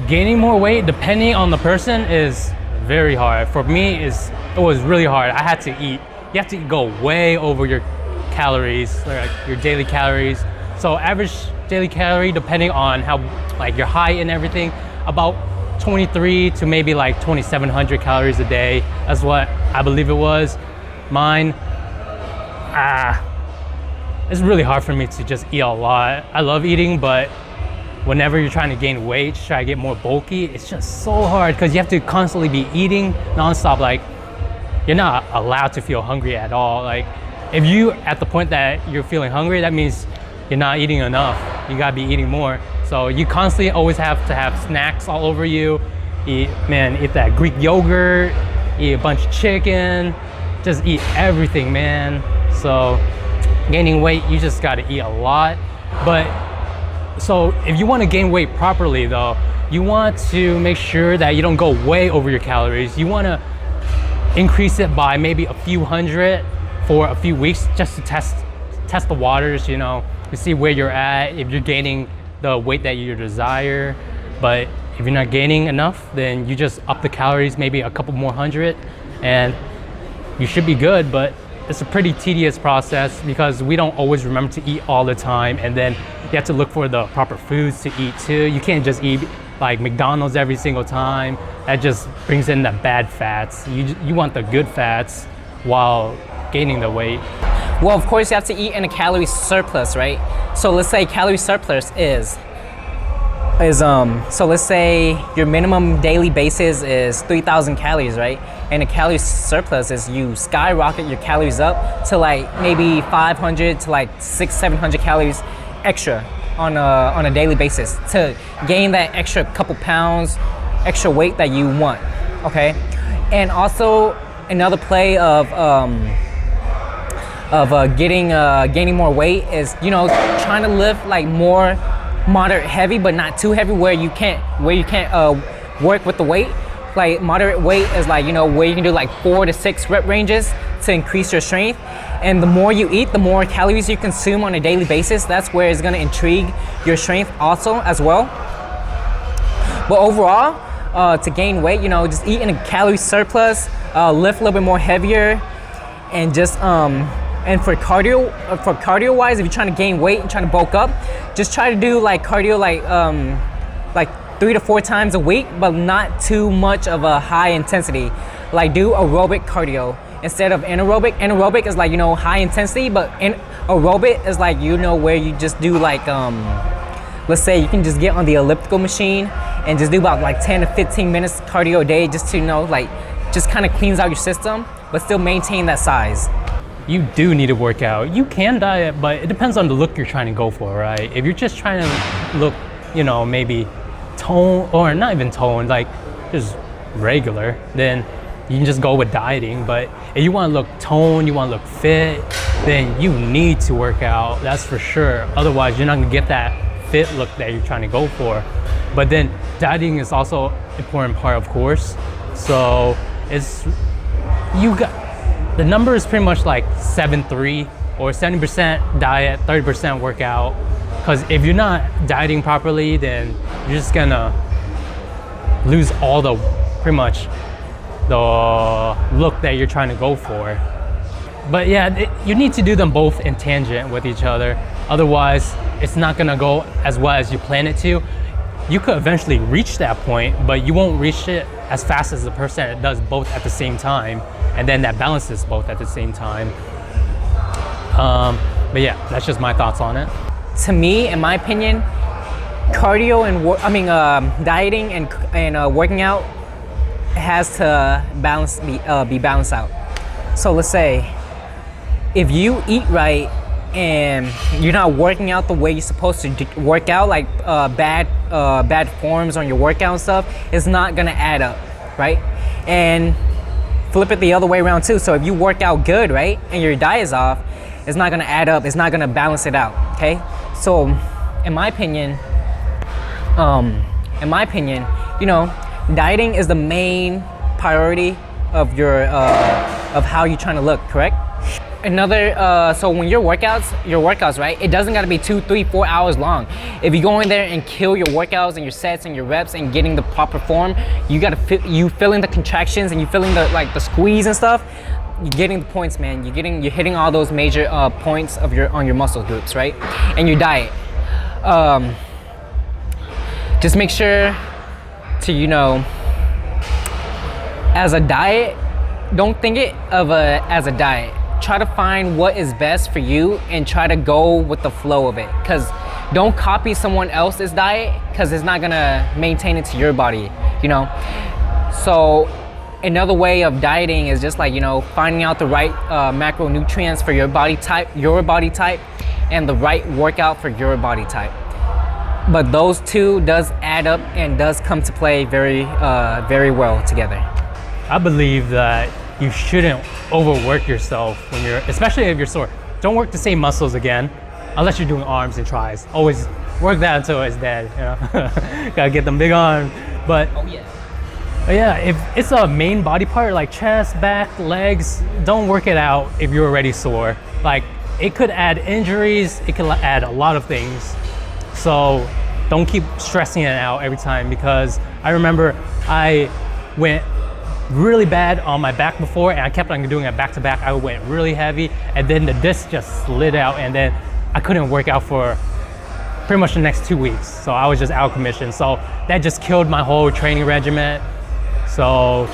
Gaining more weight, depending on the person, is very hard. For me, it was really hard. I had to eat. You have to go way over your calories, like your daily calories. So average daily calorie, depending on how, like your height and everything, about 23 to maybe like 2,700 calories a day. That's what I believe it was. Mine, it's really hard for me to just eat a lot. I love eating, but whenever you're trying to gain weight, try to get more bulky, it's just so hard because you have to constantly be eating nonstop. Like, you're not allowed to feel hungry at all. Like, if you at the point that you're feeling hungry, that means you're not eating enough. You gotta be eating more. So you constantly always have to have snacks all over you. Eat that Greek yogurt, eat a bunch of chicken, just eat everything, man. So gaining weight, you just gotta eat a lot. But so if you want to gain weight properly though, you want to make sure that you don't go way over your calories. You want to increase it by maybe a few hundred for a few weeks just to test the waters, you know, to see where you're at, if you're gaining the weight that you desire. But if you're not gaining enough, then you just up the calories maybe a couple more hundred and you should be good. But it's a pretty tedious process because we don't always remember to eat all the time, and then you have to look for the proper foods to eat too. You can't just eat like McDonald's every single time. That just brings in the bad fats. You want the good fats while gaining the weight. Well, of course you have to eat in a calorie surplus, right? So let's say calorie surplus is so let's say your minimum daily basis is 3,000 calories, right? And a calorie surplus is you skyrocket your calories up to like maybe 500 to like 600-700 calories extra on a daily basis to gain that extra couple pounds, extra weight that you want, okay? And also another play of gaining more weight is, you know, trying to lift like more moderate heavy, but not too heavy where you can't work with the weight. Like moderate weight is like, you know, where you can do like 4 to 6 rep ranges to increase your strength. And the more you eat, the more calories you consume on a daily basis. That's where it's gonna intrigue your strength also as well. But overall, to gain weight, you know, just eat in a calorie surplus, lift a little bit more heavier, and just and for cardio wise, if you're trying to gain weight and trying to bulk up, just try to do like cardio like 3 to 4 times a week, but not too much of a high intensity. Like do aerobic cardio instead of anaerobic. Anaerobic is like, you know, high intensity, but aerobic is like, you know, where you just do like let's say you can just get on the elliptical machine and just do about like 10 to 15 minutes cardio a day, just to, you know, like just kind of cleans out your system but still maintain that size. You do need to work out. You can diet, but it depends on the look you're trying to go for, right? If you're just trying to look, you know, maybe tone, or not even tone, like just regular, then you can just go with dieting. But if you want to look toned, you want to look fit, then you need to work out, that's for sure. Otherwise, you're not gonna get that fit look that you're trying to go for. But then dieting is also an important part, of course. So the number is pretty much like 7-3 or 70% diet, 30% workout. Because if you're not dieting properly, then you're just gonna lose all the, pretty much the look that you're trying to go for. But yeah, you need to do them both in tangent with each other. Otherwise, it's not gonna go as well as you plan it to. You could eventually reach that point, but you won't reach it as fast as the person that does both at the same time. And then that balances both at the same time. But yeah, that's just my thoughts on it. To me, in my opinion, cardio and dieting and working out has to be balanced out. So let's say if you eat right and you're not working out the way you're supposed to work out, like bad forms on your workout and stuff, it's not gonna add up, right? And flip it the other way around too. So if you work out good, right, and your diet is off, it's not gonna add up, it's not gonna balance it out, okay? So in my opinion, you know, dieting is the main priority of your of how you're trying to look, correct? So when your workouts, right? It doesn't gotta be 2, 3, 4 hours long. If you go in there and kill your workouts and your sets and your reps and getting the proper form, you feeling the contractions and you feeling the squeeze and stuff. You're getting the points, man. You're hitting all those major points on your muscle groups, right? And your diet. Just make sure to, as a diet, don't think as a diet. Try to find what is best for you and try to go with the flow of it. Cause don't copy someone else's diet, cause it's not gonna maintain it to your body, So another way of dieting is just finding out the right macronutrients for your body type, and the right workout for your body type. But those two does add up and does come to play very, very well together. I believe that you shouldn't overwork yourself especially if you're sore. Don't work the same muscles again, unless you're doing arms and tries. Always work that until it's dead, Gotta get them big arms. But yeah, if it's a main body part like chest, back, legs, don't work it out if you're already sore. It could add injuries, it could add a lot of things. So don't keep stressing it out every time, because I remember I went really bad on my back before and I kept on doing it back to back. I went really heavy and then the disc just slid out and then I couldn't work out for pretty much the next 2 weeks. So I was just out of commission. So that just killed my whole training regimen. So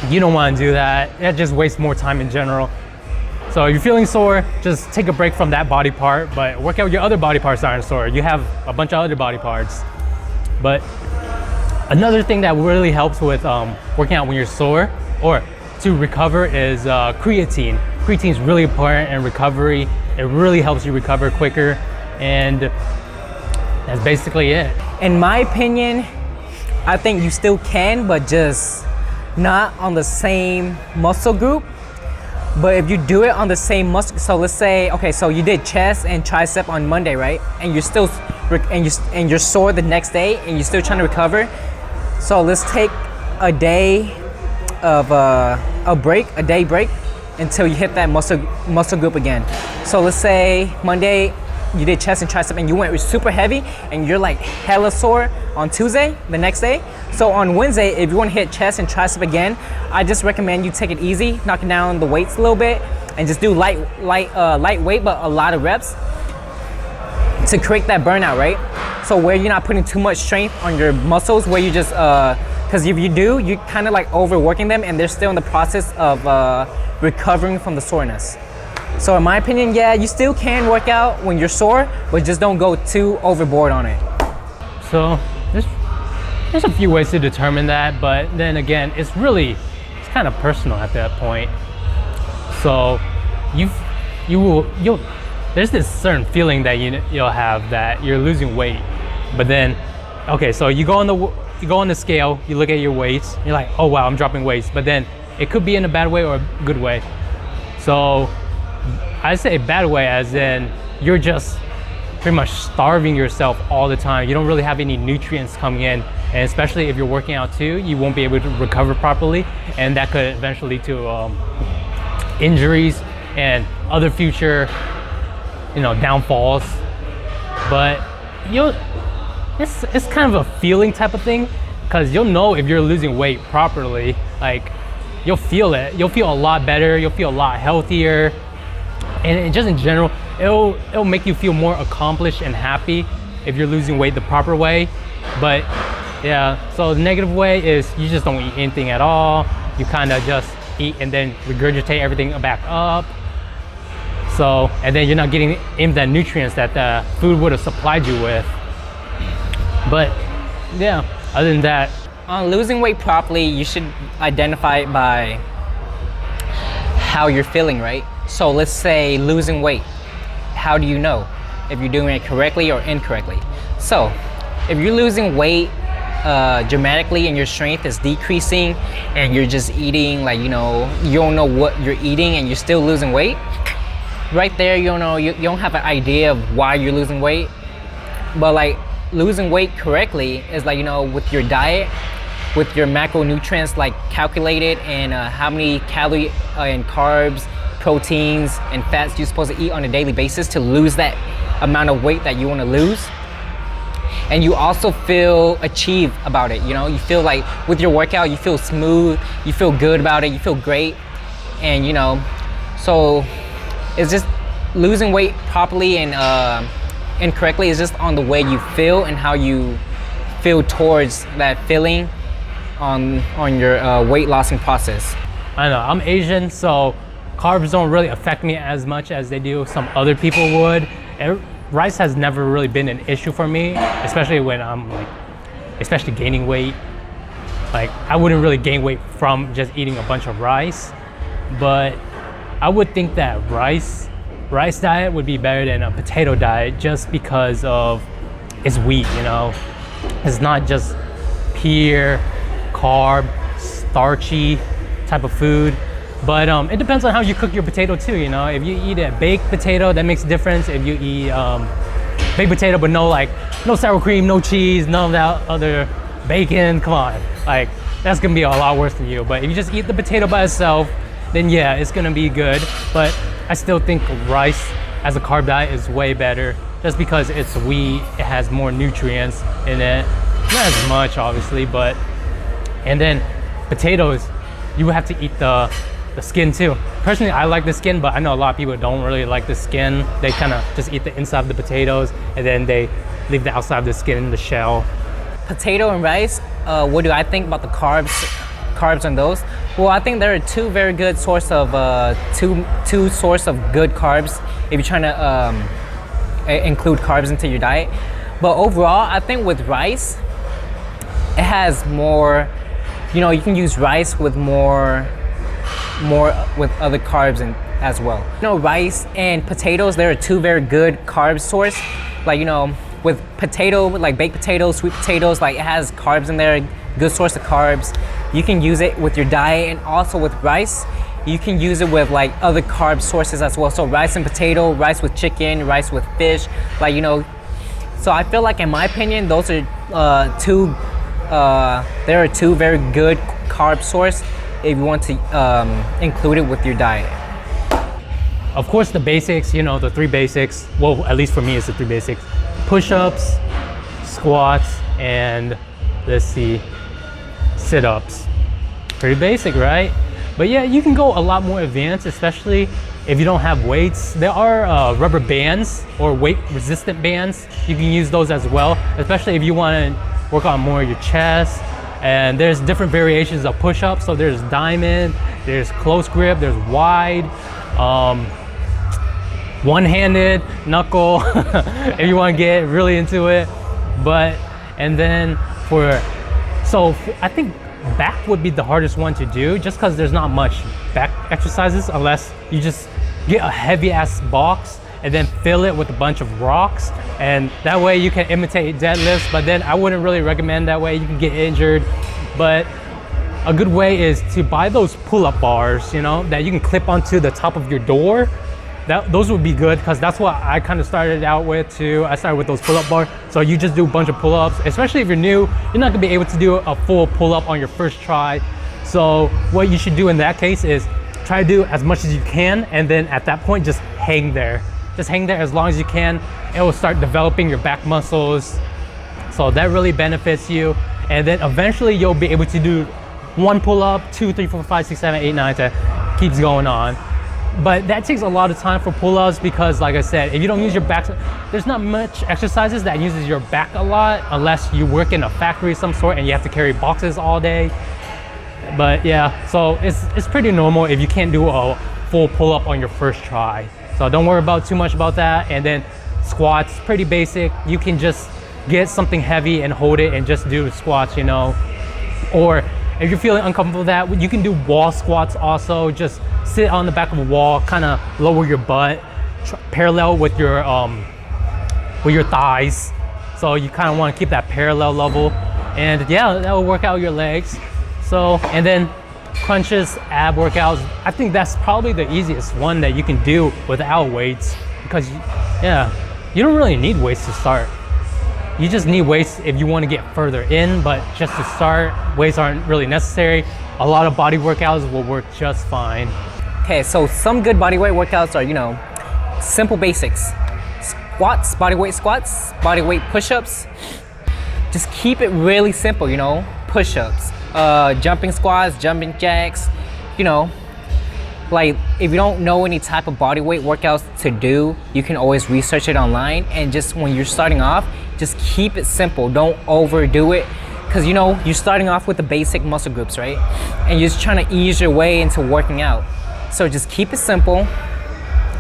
you don't want to do that. That just wastes more time in general. So if you're feeling sore, just take a break from that body part, but work out your other body parts that aren't sore. You have a bunch of other body parts. But another thing that really helps with working out when you're sore or to recover is creatine. Creatine is really important in recovery. It really helps you recover quicker, and that's basically it. In my opinion, I think you still can, but just not on the same muscle group. But if you do it on the same muscle, so let's say, okay, so you did chest and tricep on Monday, right? And you're still, and you're sore the next day, and you're still trying to recover. So let's take a day of a day break until you hit that muscle group again. So let's say Monday you did chest and tricep and you went super heavy and you're like hella sore on Tuesday, the next day. So on Wednesday, if you want to hit chest and tricep again, I just recommend you take it easy, knocking down the weights a little bit, and just do lightweight but a lot of reps to create that burnout, right? So where you're not putting too much strength on your muscles, where you just, because if you do, you're kind of like overworking them and they're still in the process of recovering from the soreness. So in my opinion, yeah, you still can work out when you're sore, but just don't go too overboard on it. So there's a few ways to determine that, but then again, it's kind of personal at that point. So there's this certain feeling that you'll have that you're losing weight, but then, okay, so you go on the scale, you look at your weights, you're like, oh wow, I'm dropping weights, but then it could be in a bad way or a good way. So I say bad way as in you're just pretty much starving yourself all the time. You don't really have any nutrients coming in, and especially if you're working out too, you won't be able to recover properly, and that could eventually lead to injuries and other future downfalls. But it's kind of a feeling type of thing, because you'll know if you're losing weight properly. Like, you'll feel it. You'll feel a lot better. You'll feel a lot healthier. And just in general, it'll make you feel more accomplished and happy if you're losing weight the proper way. But yeah, so the negative way is you just don't eat anything at all. You kind of just eat and then regurgitate everything back up. So, and then you're not getting in the nutrients that the food would have supplied you with. But yeah, other than that. On losing weight properly, you should identify it by how you're feeling, right? So let's say losing weight. How do you know if you're doing it correctly or incorrectly? So if you're losing weight dramatically and your strength is decreasing and you're just eating you don't know what you're eating and you're still losing weight, right there, you don't have an idea of why you're losing weight. But losing weight correctly is with your diet, with your macronutrients calculated, and how many calories and carbs, proteins and fats you're supposed to eat on a daily basis to lose that amount of weight that you want to lose. And you also feel achieved about it, you know? You feel like with your workout, you feel smooth, you feel good about it, you feel great. And you know, so it's just losing weight properly and incorrectly is just on the way you feel and how you feel towards that feeling on your weight lossing process. I know, I'm Asian, so carbs don't really affect me as much as they do some other people would. Rice has never really been an issue for me, especially when I'm especially gaining weight. Like, I wouldn't really gain weight from just eating a bunch of rice, but I would think that rice diet would be better than a potato diet just because of it's wheat, you know? It's not just pure carb, starchy type of food. But it depends on how you cook your potato too, you know? If you eat a baked potato, that makes a difference. If you eat baked potato but no sour cream, no cheese, none of that other bacon, come on. Like, that's gonna be a lot worse than you. But if you just eat the potato by itself, then yeah, it's gonna be good. But I still think rice as a carb diet is way better just because it's wheat, it has more nutrients in it. Not as much, obviously, but, and then potatoes, you have to eat the skin too. Personally, I like the skin, but I know a lot of people don't really like the skin. They kind of just eat the inside of the potatoes and then they leave the outside of the skin in the shell. Potato and rice, what do I think about the carbs on those? Well, I think there are two very good source of two source of good carbs if you're trying to include carbs into your diet. But overall, I think with rice, it has more, you know, you can use rice with more with other carbs as well. You know, rice and potatoes, there are two very good carb source. Like, you know, with potato, like baked potatoes, sweet potatoes, like it has carbs in there, good source of carbs. You can use it with your diet, and also with rice, you can use it with like other carb sources as well. So rice and potato, rice with chicken, rice with fish, like, you know. So I feel like, in my opinion, those are there are two very good carb source if you want to include it with your diet. Of course, the basics, you know, the three basics, well, at least for me, it's the three basics. Push-ups, squats, and let's see, sit-ups. Pretty basic, right? But yeah, you can go a lot more advanced, especially if you don't have weights. There are rubber bands or weight-resistant bands. You can use those as well, especially if you want to work on more of your chest. And there's different variations of push-ups. So there's diamond, there's close grip, there's wide, one-handed, knuckle, if you want to get really into it. But, and then I think back would be the hardest one to do, just because there's not much back exercises unless you just get a heavy ass box and then fill it with a bunch of rocks, and that way you can imitate deadlifts. But then I wouldn't really recommend that way, you can get injured. But a good way is to buy those pull-up bars, you know, that you can clip onto the top of your door. Those would be good, because that's what I kind of started out with too. I started with those pull-up bars. So you just do a bunch of pull-ups, especially if you're new, you're not gonna be able to do a full pull-up on your first try. So what you should do in that case is try to do as much as you can, and then at that point, just hang there. Just hang there as long as you can. It will start developing your back muscles. So that really benefits you. And then eventually you'll be able to do one pull-up, 2, 3, 4, 5, 6, 7, 8, 9, 10, keeps going on. But that takes a lot of time for pull-ups, because like I said, if you don't use your back, there's not much exercises that uses your back a lot, unless you work in a factory of some sort and you have to carry boxes all day. But yeah, so it's pretty normal if you can't do a full pull-up on your first try. So don't worry about too much about that. And then squats, pretty basic. You can just get something heavy and hold it and just do squats, you know. Or if you're feeling uncomfortable with that, you can do wall squats also. Just sit on the back of a wall, kind of lower your butt, parallel with your thighs. So you kind of want to keep that parallel level. And yeah, that will work out your legs. So, and then crunches, ab workouts. I think that's probably the easiest one that you can do without weights, because yeah, you don't really need weights to start. You just need weights if you want to get further in, but just to start, weights aren't really necessary. A lot of body workouts will work just fine. Okay, so some good bodyweight workouts are, you know, simple basics. Squats, bodyweight squats, bodyweight push-ups. Just keep it really simple, you know, push-ups, jumping squats, jumping jacks, you know. Like, if you don't know any type of bodyweight workouts to do, you can always research it online. And just when you're starting off, just keep it simple. Don't overdo it. Because, you know, you're starting off with the basic muscle groups, right? And you're just trying to ease your way into working out. So just keep it simple,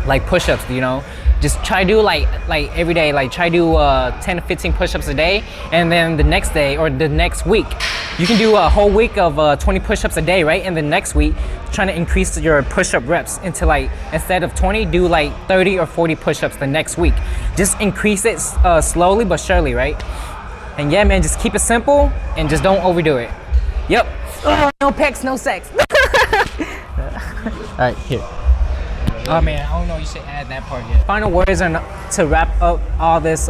like push-ups, you know. Just try to do like every day, like try to do 10 to 15 push-ups a day. And then the next day or the next week, you can do a whole week of 20 push-ups a day, right? And the next week, trying to increase your push-up reps into like, instead of 20, do like 30 or 40 push-ups the next week. Just increase it slowly but surely, right? And yeah, man, just keep it simple and just don't overdo it. Yep. No pecs, no sex. All right, here. Oh man, I don't know, you should add that part yet. Final words are to wrap up all this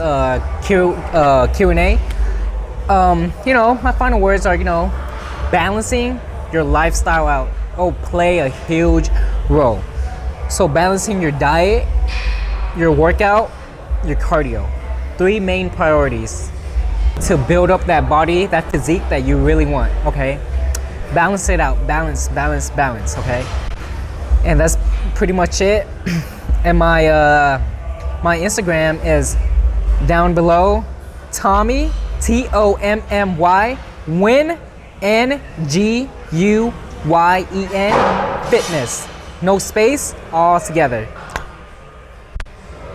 Q&A. You know, my final words are, you know, balancing your lifestyle out play a huge role. So balancing your diet, your workout, your cardio. 3 main priorities to build up that body, that physique that you really want, okay? Balance it out, balance, okay? And that's pretty much it. And my my Instagram is down below, Tommy, Tommy, Nguyen, Nguyen, fitness. No space, all together.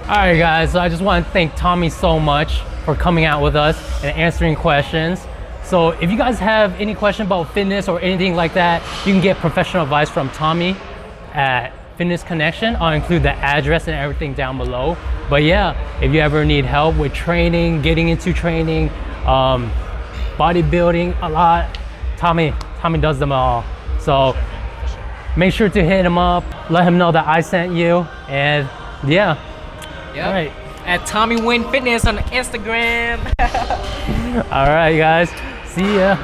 All right, guys, so I just want to thank Tommy so much for coming out with us and answering questions. So if you guys have any question about fitness or anything like that, you can get professional advice from Tommy at Fitness Connection. I'll include the address and everything down below. But yeah, if you ever need help with training, getting into training, bodybuilding a lot, Tommy does them all. So make sure to hit him up, let him know that I sent you, and yeah. Yep. All right. At Tommy Nguyen Fitness on Instagram. All right, guys. See ya.